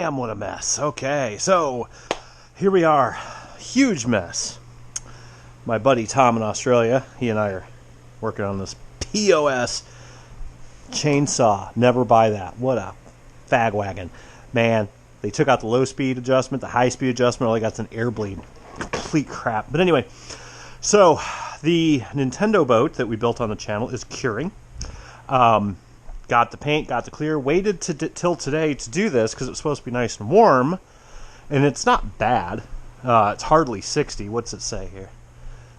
damn, what a mess. Okay, so here we are. Huge mess. My buddy Tom in Australia, he and I are working on this POS chainsaw. Never buy that. What a fag wagon. Man, they took out the low speed adjustment, the high speed adjustment, all they got's an air bleed. Complete crap. But anyway, so the Nintendo boat that we built on the channel is curing. Got the paint, got the clear, waited till today to do this because it was supposed to be nice and warm, and it's not bad. It's hardly 60. What's it say here?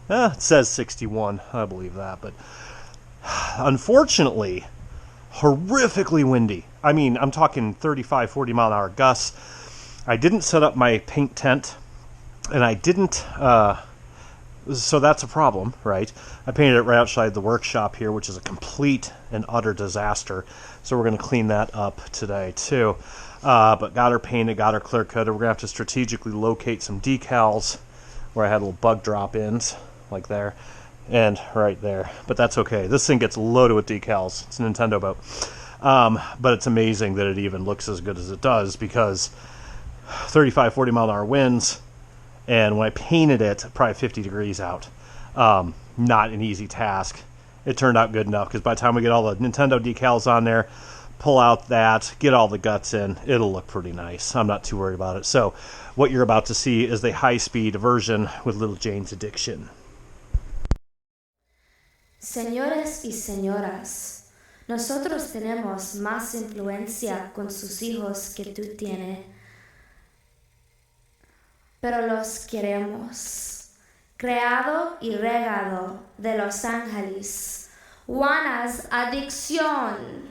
It says 61. I believe that, but unfortunately, horrifically windy. I mean, I'm talking 35, 40 mile an hour gusts. I didn't set up my paint tent, and I didn't... So that's a problem, right? I painted it right outside the workshop here, which is a complete and utter disaster. So we're going to clean that up today, too. But got her painted, got her clear coated. We're going to have to strategically locate some decals where I had little bug drop-ins, like there, and right there. But that's okay. This thing gets loaded with decals. It's a Nintendo boat. But it's amazing that it even looks as good as it does, because 35, 40 mile an hour winds. And when I painted it, probably 50 degrees out. Not an easy task. It turned out good enough, because by the time we get all the Nintendo decals on there, pull out that, get all the guts in, it'll look pretty nice. I'm not too worried about it. So what you're about to see is the high-speed version with Little Jane's Addiction. Señores y señoras, nosotros tenemos más influencia con sus hijos que tú tienes. Pero los queremos. Creado y regado de Los Ángeles. Juana's Adicción.